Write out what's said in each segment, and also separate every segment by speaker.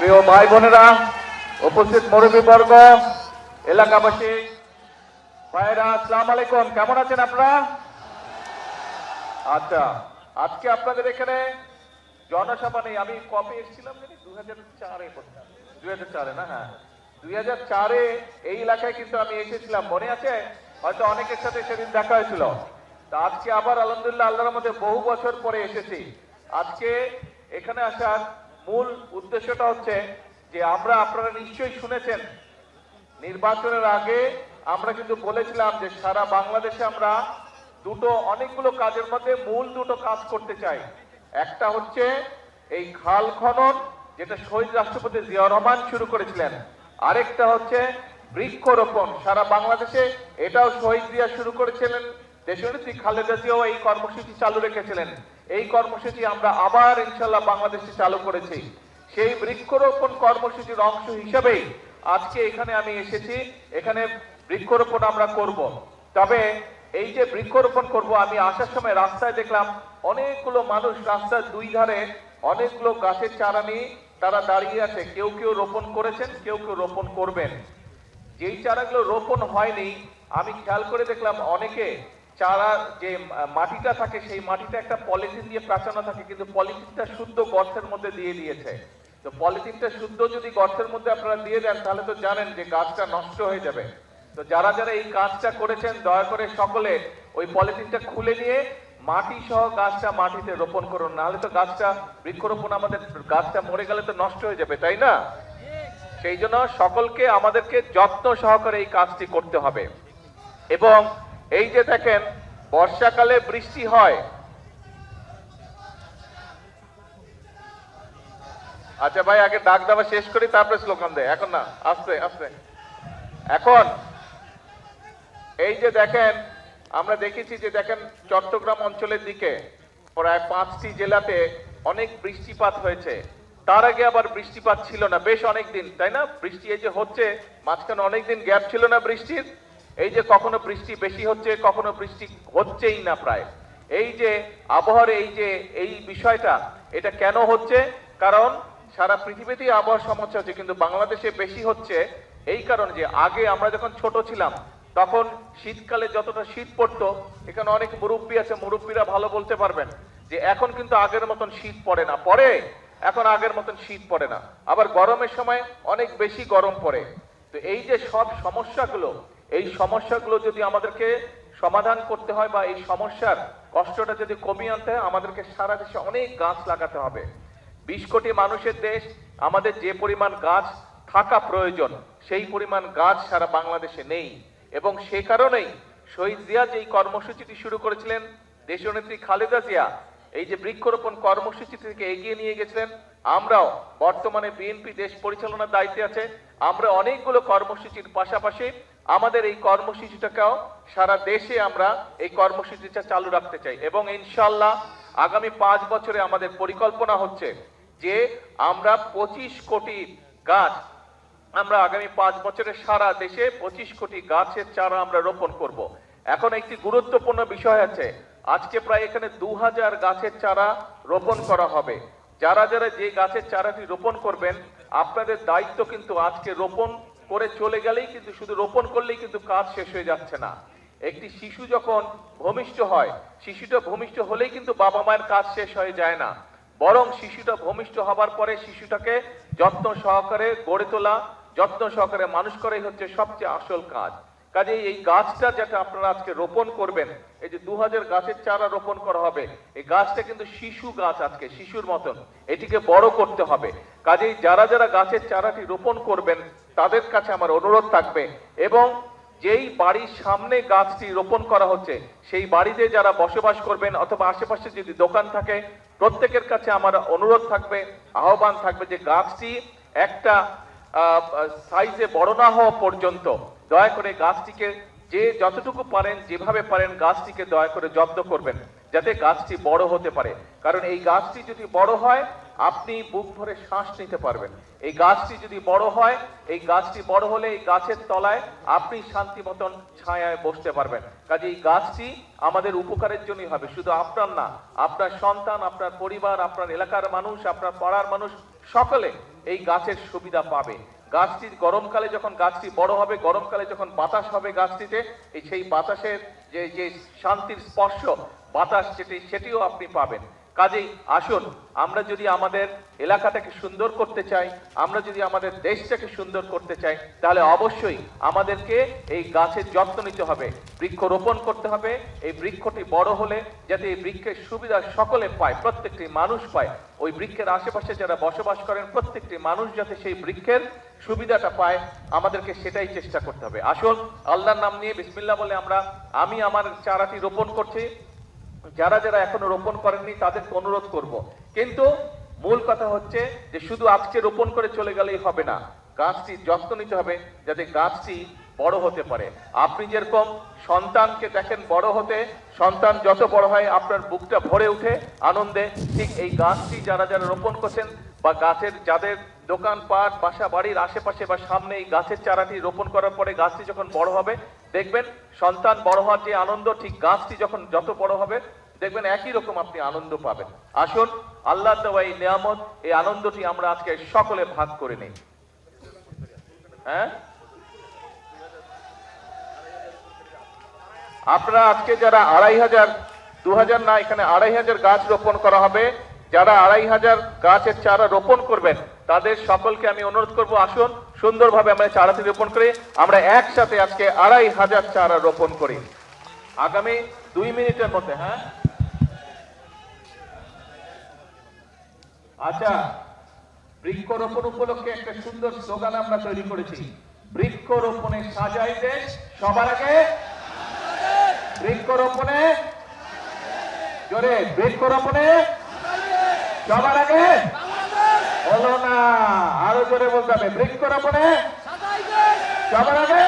Speaker 1: প্রিয় ভাই বোনেরা, উপস্থিত মুরব্বীবর্গ, এলাকাবাসী ভাইরা, আসসালামু আলাইকুম। কেমন আছেন আপনারা? আচ্ছা, আজকে আপনাদের এখানে জনসভা নেই। আমি কবে এসেছিলাম জানি 2004-এ, 2004-এ না? হ্যাঁ, 2004-এ এই এলাকায় কিন্তু আমি এসেছিলাম, মনে আছে? হয়তো অনেকের সাথে সেদিন দেখা হয়েছিল। তা আজকে আবার আলহামদুলিল্লাহ আল্লাহর মধ্যে বহু বছর পরে এসেছি। আজকে এখানে আসার মূল উদ্দেশ্যটা হচ্ছে যে আপনারা নিশ্চয়ই শুনেছেন, নির্বাচনের আগে আমরা কিন্তু বলেছিলাম যে সারা বাংলাদেশে আমরা অনেকগুলো কাজের মধ্যে মূল দুটো কাজ করতে চাই। একটা হচ্ছে এই খাল খনন, যেটা শহীদ রাষ্ট্রপতি জিয়াউর রহমান শুরু করেছিলেন। আরেকটা হচ্ছে বৃক্ষরোপণ সারা বাংলাদেশে, এটাও শহীদ জিয়া শুরু করেছিলেন। দেশনেত্রী খালেদা জিয়াও এই কর্মসূচি চালু রেখেছিলেন। এই কর্মসূচি আমরা আবার ইনশাল্লাহ বাংলাদেশে চালু করেছি। সেই বৃক্ষরোপণ কর্মসূচির অংশ হিসেবেই আজকে এখানে আমি এসেছি। এখানে বৃক্ষরোপণ আমরা করব। তবে এই যে বৃক্ষরোপণ করব, আমি আসার সময় রাস্তায় দেখলাম অনেকগুলো মানুষ রাস্তার দুই ধারে অনেকগুলো গাছের চারা নিয়ে তারা দাঁড়িয়ে আছে। কেউ কেউ রোপণ করেছেন, কেউ কেউ রোপণ করবেন। যেই চারাগুলো রোপণ হয়নি, আমি খেয়াল করে দেখলাম অনেকে চারা যে মাটিটা থাকে সেই মাটিটা একটা পলিথিন দিয়ে প্রাচানো থাকে, কিন্তু পলিথিনটা শুদ্ধ গর্তের মধ্যে দিয়ে দিয়েছে। তো পলিথিনটা শুদ্ধ যদি গর্তের মধ্যে আপনারা দিয়ে দেন তাহলে তো জানেন যে গাছটা নষ্ট হয়ে যাবে। তো যারা যারা এই কাজটা করেছেন দয়া করে সকলে ওই পলিথিনটা খুলে নিয়ে মাটি সহ গাছটা মাটিতে রোপণ করুন, নাহলে তো গাছটা বৃক্ষরোপণ আমাদের গাছটা মরে গেলে তো নষ্ট হয়ে যাবে, তাই না? সেই জন্য সকলকে আমাদেরকে যত্ন সহকারে এই কাজটি করতে হবে। এবং এই যে দেখেন বর্ষাকালে বৃষ্টি হয়। আচ্ছা ভাই, আগে ডাক দেওয়া শেষ করি তারপরে স্লোগান দেয়, এখন না, আস্তে আস্তে। এখন এই যে দেখেন, আমরা দেখেছি যে দেখেন চট্টগ্রাম অঞ্চলের দিকে প্রায় 5টি জেলাতে অনেক বৃষ্টিপাত হয়েছে। তার আগে আবার বৃষ্টিপাত ছিল না বেশ অনেক দিন, তাই না? বৃষ্টি এই যে হচ্ছে, মাঝখানে অনেকদিন গ্যাপ ছিল না বৃষ্টির। এই যে কখনো বৃষ্টি বেশি হচ্ছে, কখনো বৃষ্টি হচ্ছেই না প্রায়। এই যে আবহাওয়ার এই বিষয়টা, এটা কেন হচ্ছে? কারণ সারা পৃথিবীতেই আবহাওয়ার সমস্যা হচ্ছে, কিন্তু বাংলাদেশে বেশি হচ্ছে এই কারণে যে আগে আমরা যখন ছোট ছিলাম তখন শীতকালে যতটা শীত পড়তো, এখানে অনেক মুরব্বী আছে, মুরব্বীরা ভালো বলতে পারবেন যে এখন কিন্তু আগের মতন শীত পড়ে না। এখন আগের মতন শীত পড়ে না, আবার গরমের সময় অনেক বেশি গরম পড়ে। তো এই যে সব সমস্যাগুলো, এই সমস্যাগুলো যদি আমাদেরকে সমাধান করতে হয় বা এই সমস্যার কষ্টটা যদি কমিয়ে আনতে হয়, আমাদেরকে সারা দেশে অনেক গাছ লাগাতে হবে। 20 কোটি মানুষের দেশ, আমাদের যে পরিমাণ গাছ থাকা প্রয়োজন সেই পরিমাণ গাছ সারা বাংলাদেশে নেই। এবং সে কারণেই শহীদ জিয়া যে কর্মসূচিটি শুরু করেছিলেন, দেশনেত্রী খালেদা জিয়া এই যে বৃক্ষরোপণ কর্মসূচি থেকে এগিয়ে নিয়ে গেছিলেন, আমরাও বর্তমানে বিএনপি দেশ পরিচালনার দায়িত্বে আছে, আমরা অনেকগুলো কর্মসূচির পাশাপাশি আমাদের এই কর্মসূচিটাকেও সারা দেশে আমরা এই কর্মসূচিটা চালু রাখতে চাই। এবং ইনশাআল্লাহ আগামী 5 বছরে আমাদের পরিকল্পনা হচ্ছে যে আমরা 25 কোটি গাছ, আমরা আগামী 5 বছরে সারা দেশে 25 কোটি গাছের চারা আমরা রোপণ করব। এখন একটি গুরুত্বপূর্ণ বিষয় আছে, আজকে প্রায় এখানে 2000 গাছের চারা রোপণ করা হবে। যারা যারা যে গাছের চারাটি রোপণ করবেন, আপনাদের দায়িত্ব কিন্তু আজকে রোপণ করে চলে গেলেই কিন্তু, শুধু রোপণ করলেই কিন্তু কাজ শেষ হয়ে যাচ্ছে না। একটি শিশু যখন ভূমিষ্ঠ হয়, শিশুটা ভূমিষ্ঠ হলেই কিন্তু বাবা মায়ের কাজ শেষ হয়ে যায় না, বরং শিশুটা ভূমিষ্ঠ হবার পরে শিশুটাকে যত্ন সহকারে গড়ে তোলা, যত্ন সহকারে মানুষ করাই হচ্ছে সবচেয়ে আসল কাজ। কাজেই এই গাছটা যেটা আপনারা আজকে রোপণ করবেন, এই যে 2000 গাছের চারা রোপণ করা হবে, এই গাছটা কিন্তু শিশু গাছ, আজকে শিশুর মতন এটিকে বড় করতে হবে। কাজেই যারা যারা গাছের চারাটি রোপণ করবেন তাদের কাছে আমার অনুরোধ থাকবে, এবং যেই বাড়ির সামনে গাছটি রোপণ করা হচ্ছে সেই বাড়িতে যারা বসবাস করবেন অথবা আশেপাশে যদি দোকান থাকে, প্রত্যেকের কাছে আমার অনুরোধ থাকবে, আহ্বান থাকবে যে গাছটি একটা সাইজে বড় না হওয়া পর্যন্ত দয়া করে গাছটিকে যে যতটুকু পারেন, যেভাবে পারেন গাছটিকে দয়া করে যত্ন করবেন যাতে গাছটি বড় হতে পারে। কারণ এই গাছটি যদি বড় হয় আপনি বুক ভরে শ্বাস নিতে পারবেন। এই গাছটি যদি বড় হয়, এই গাছটি বড় হলে এই গাছের তলায় আপনি শান্তি মতন ছায়ায় বসতে পারবেন। কাজে এই গাছটি আমাদের উপকারের জন্যই হবে, শুধু আপনার না, আপনার সন্তান, আপনার পরিবার, আপনার এলাকার মানুষ, আপনার পাড়ার মানুষ সকলে এই গাছের সুবিধা পাবে। গাছটি গরমকালে যখন গাছটি বড় হবে, গরমকালে যখন বাতাস হবে গাছটিতে, সেই বাতাসের যে যে শান্তির স্পর্শ বাতাস সেটিও আপনি পাবেন। কাজেই আসুন, আমরা যদি আমাদের এলাকাটাকে সুন্দর করতে চাই, আমরা যদি আমাদের দেশটাকে সুন্দর করতে চাই, তাহলে অবশ্যই আমাদেরকে এই গাছের যত্ন নিতে হবে, বৃক্ষরোপণ করতে হবে। এই বৃক্ষটি বড় হলে যাতে এই বৃক্ষের সুবিধা সকলে পায়, প্রত্যেকটি মানুষ পায়, ওই বৃক্ষের আশেপাশে যারা বসবাস করেন প্রত্যেকটি মানুষ যাতে সেই বৃক্ষের সুবিধাটা পায়, আমাদেরকে সেটাই চেষ্টা করতে হবে। আসুন, আল্লাহর নাম নিয়ে বিসমিল্লাহ বলে আমি আমার চারাটি রোপণ করছি। যারা যারা এখনো রোপণ করেননি তাদেরকে অনুরোধ করব, কিন্তু মূল কথা হচ্ছে যে শুধু আজকে রোপণ করে চলে গেলেই হবে না, গাছটির যত্ন নিতে হবে যাতে গাছটি বড় হতে পারে। আপনি যেরকম সন্তানকে দেখেন বড় হতে, সন্তান যত বড় হয় আপনার বুকটা ভরে ওঠে আনন্দে, ঠিক এই গাছটি যারা যারা রোপণ করছেন বা গাছের যাদের দোকানপাট বাসা বাড়ির আশেপাশে বা সামনে এই গাছের চারাটি রোপণ করার পরে গাছটি যখন বড় হবে, দেখবেন সন্তান বড় হওয়ার যে আনন্দ, ঠিক গাছটি যখন যত বড় হবে দেখবেন একই রকম আপনি আনন্দ পাবেন। আসুন, আল্লাহ দেওয়া এই নিয়ামত, এই আনন্দটি আমরা আজকে সকলে ভাগ করে নেই। হ্যাঁ, আপনারা আজকে যারা 2500, 2000 না, এখানে 2500 গাছ রোপণ করা হবে। যারা 2500 গাছের চারা রোপণ করবেন তাদের সকলকে আমি অনুরোধ করব, আসুন সুন্দরভাবে আমরা চারাটি রোপণ করি, আমরা একসাথে আজকে 2500 চারা রোপণ করি আগামী 2 মিনিটের মধ্যে। হ্যাঁ, আচ্ছা, বৃক্ষরোপণ উপলক্ষে একটা সুন্দর স্লোগান আমরা তৈরি করেছি, বৃক্ষরোপণে সাজাই দেশ সবার আগে, বৃক্ষরোপণে জোরে, বৃক্ষরোপণে সবার আগে, হলো না, আরো জোরে বলতে হবে, বৃক্ষরোপণে সবার আগে।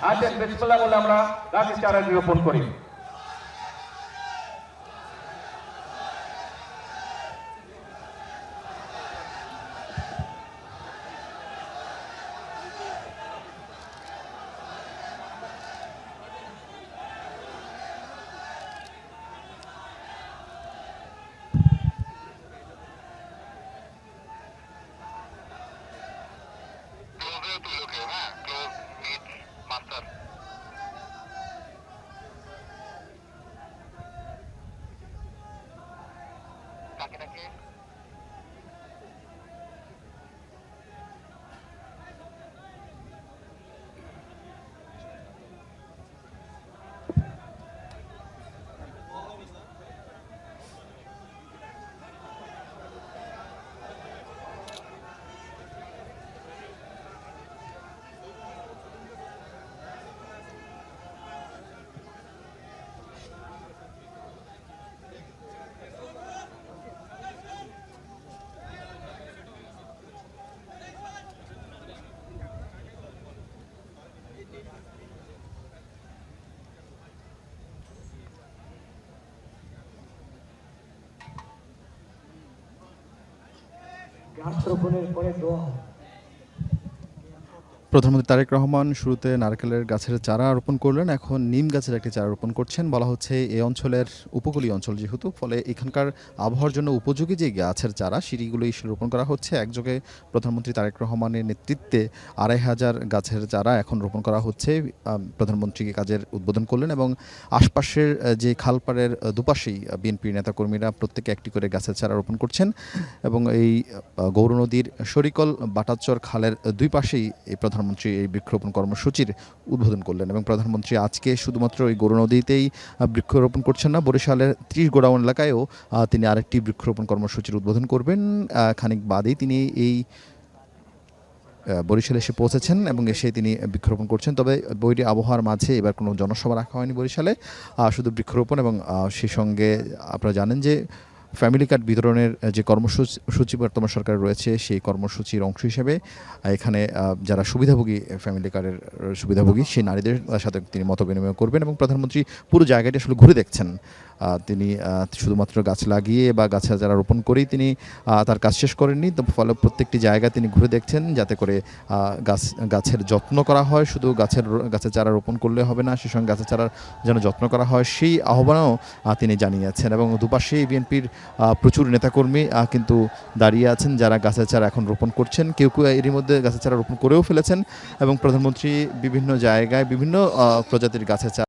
Speaker 1: আচ্ছা, বিসমিল্লাহ বলে আমরা গাছের চারাটি রোপণ করি।
Speaker 2: প্রধানমন্ত্রী তারেক রহমান শুরুতে নারকেলের গাছের চারা রোপণ করলেন, এখন নিম গাছের একটি চারা রোপণ করছেন। বলা হচ্ছে এই অঞ্চলের উপকূলীয় অঞ্চল যেহেতু, ফলে এখানকার আবহাওয়ার জন্য উপযোগী যে গাছের চারা সেগুলোই রোপণ করা হচ্ছে। একযোগে প্রধানমন্ত্রী তারেক রহমানের নেতৃত্বে 2500 গাছের চারা এখন রোপণ করা হচ্ছে। প্রধানমন্ত্রী কাজের উদ্বোধন করলেন এবং আশপাশের যে খালপাড়ের দুপাশেই বিএনপি নেতাকর্মীরা প্রত্যেকে একটি করে গাছের চারা রোপণ করছেন এবং এই গৌরনদীর শরিকল বাটাচর খালের দুই পাশেই এই প্রধানমন্ত্রী এই বৃক্ষরোপণ কর্মসূচির উদ্বোধন করলেন। এবং প্রধানমন্ত্রী আজকে শুধুমাত্র এই গৌরনদীতেই বৃক্ষরোপণ করছেন না, বরিশালের 30 গোডাউন এলাকায়ও তিনি আরেকটি বৃক্ষরোপণ কর্মসূচির উদ্বোধন করবেন। খানিক বাদেই তিনি এই বরিশালে এসে পৌঁছেছেন এবং এসে তিনি বৃক্ষরোপণ করছেন। তবে বৈরী আবহাওয়ার মাঝে এবার কোনো জনসভা রাখা হয়নি বরিশালে, শুধু বৃক্ষরোপণ এবং সেই সঙ্গে আপনারা জানেন যে ফ্যামিলি কার্ড বিতরণের যে কর্মসূচি বর্তমান সরকার রয়েছে, সেই কর্মসূচির অংশ হিসেবে এখানে যারা সুবিধাভোগী, ফ্যামিলি কার্ডের সুবিধাভোগী সেই নারীদের সাথে তিনি মত বিনিময় করবেন এবং প্রধানমন্ত্রী পুরো জায়গাটি আসলে ঘুরে দেখছেন। তিনি শুধুমাত্র গাছ লাগিয়ে বা গাছের চারা রোপণ করেই তিনি তার কাজ শেষ করেননি। তো ফলে প্রত্যেকটি জায়গায় তিনি ঘুরে দেখছেন যাতে করে গাছের যত্ন করা হয়। শুধু গাছের চারা রোপণ করলে হবে না, সেই সঙ্গে গাছের চারার যেন যত্ন করা হয় সেই আহ্বানও তিনি জানিয়েছেন। এবং দুপাশেই বিএনপির প্রচুর নেতাকর্মী কিন্তু দাঁড়িয়ে আছেন যারা গাছের চারা এখন রোপণ করছেন। কেউ কেউ এরই মধ্যে গাছের চারা রোপণ করেও ফেলেছেন এবং প্রধানমন্ত্রী বিভিন্ন জায়গায় বিভিন্ন প্রজাতির গাছের চারা